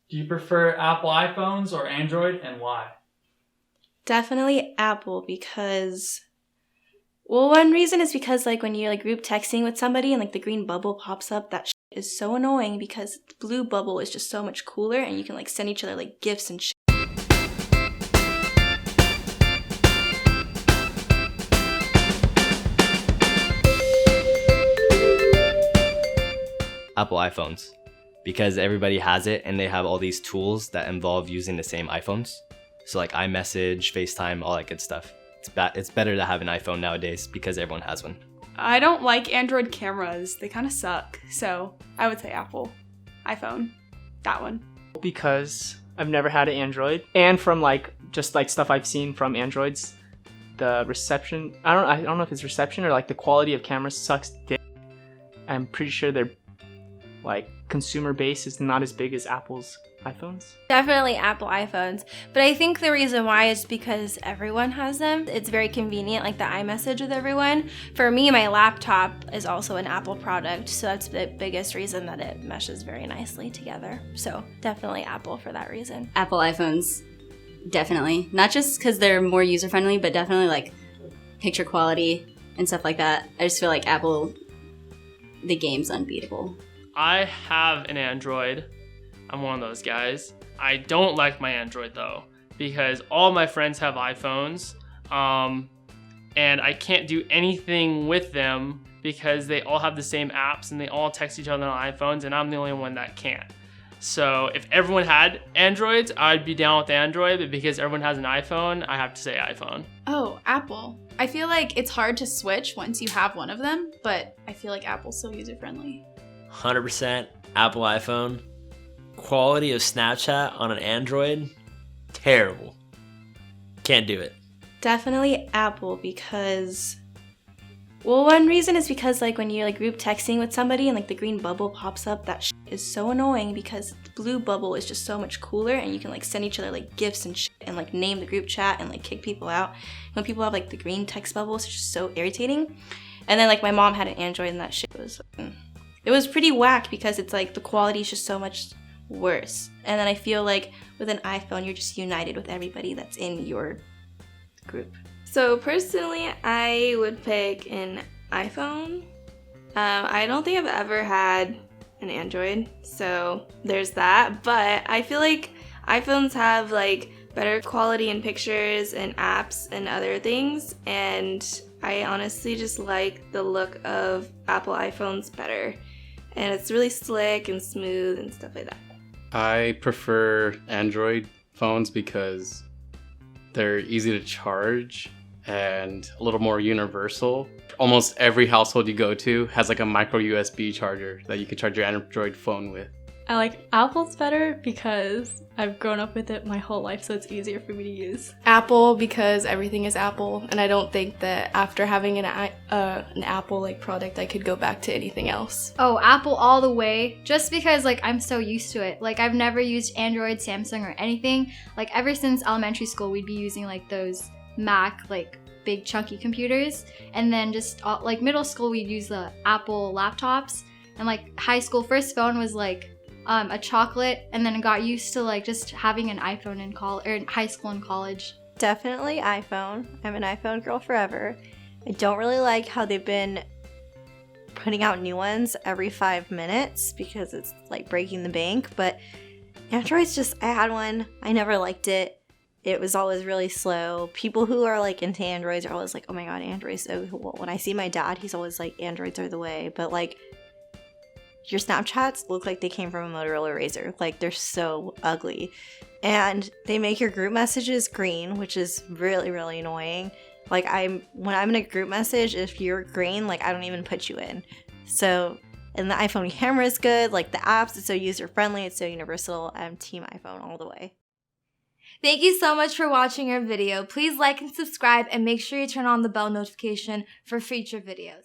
Do you prefer Apple iPhones or Android, and why? Definitely Apple because, well, one reason is because like when you're like group texting with somebody and like the green bubble pops up, that is so annoying because the blue bubble is just so much cooler and you can like send each other like gifts and shit. Apple iPhones, because everybody has it and they have all these tools that involve using the same iPhones. So like iMessage, FaceTime, all that good stuff. It's better to have an iPhone nowadays because everyone has one. I don't like Android cameras. They kind of suck. So I would say Apple, iPhone, that one. Because I've never had an Android, and from like just like stuff I've seen from Androids, the reception, I don't know if it's reception or like the quality of cameras sucks dick. I'm pretty sure their like consumer base is not as big as Apple's iPhones. Definitely Apple iPhones, but I think the reason why is because everyone has them. It's very convenient, like the iMessage with everyone. For me, my laptop is also an Apple product, so that's the biggest reason that it meshes very nicely together. So definitely Apple for that reason. Apple iPhones, definitely. Not just because they're more user-friendly, but definitely like picture quality and stuff like that. I just feel like Apple, the game's unbeatable. I have an Android. I'm one of those guys. I don't like my Android though, because all my friends have iPhones, and I can't do anything with them because they all have the same apps and they all text each other on iPhones, and I'm the only one that can't. So if everyone had Androids, I'd be down with Android, but because everyone has an iPhone, I have to say iPhone. Oh, Apple. I feel like it's hard to switch once you have one of them, but I feel like Apple's so user-friendly. 100% Apple iPhone. Quality of Snapchat on an Android, terrible. Can't do it. Definitely Apple because, well, one reason is because like when you're like group texting with somebody and like the green bubble pops up, that is so annoying because the blue bubble is just so much cooler and you can like send each other like gifts and and like name the group chat and like kick people out. When people have like the green text bubbles, it's just so irritating. And then like my mom had an Android and that it was pretty whack because it's like the quality is just so much worse. And then I feel like with an iPhone, you're just united with everybody that's in your group. So personally, I would pick an iPhone. I don't think I've ever had an Android, so there's that. But I feel like iPhones have like better quality in pictures and apps and other things, and I honestly just like the look of Apple iPhones better. And it's really slick and smooth and stuff like that. I prefer Android phones because they're easy to charge and a little more universal. Almost every household you go to has like a micro USB charger that you can charge your Android phone with. I like Apple's better because I've grown up with it my whole life, so it's easier for me to use. Apple because everything is Apple, and I don't think that after having an Apple like product, I could go back to anything else. Oh, Apple all the way, just because like I'm so used to it. Like I've never used Android, Samsung, or anything. Like ever since elementary school, we'd be using like those Mac like big chunky computers, and then just like middle school, we'd use the Apple laptops, and like high school, first phone was like a chocolate, and then got used to like just having an iPhone in college or in high school and college. Definitely iPhone. I'm an iPhone girl forever. I don't really like how they've been putting out new ones every 5 minutes because it's like breaking the bank, but Android's just, I had one, I never liked it. It was always really slow. People who are like into Androids are always like, oh my god, Android's so cool. When I see my dad, he's always like, Androids are the way, but like your Snapchats look like they came from a Motorola Razr. Like, they're so ugly. And they make your group messages green, which is really, really annoying. Like, when I'm in a group message, if you're green, like, I don't even put you in. So, and the iPhone camera is good. Like, the apps, it's so user-friendly. It's so universal. I'm team iPhone all the way. Thank you so much for watching our video. Please like and subscribe, and make sure you turn on the bell notification for future videos.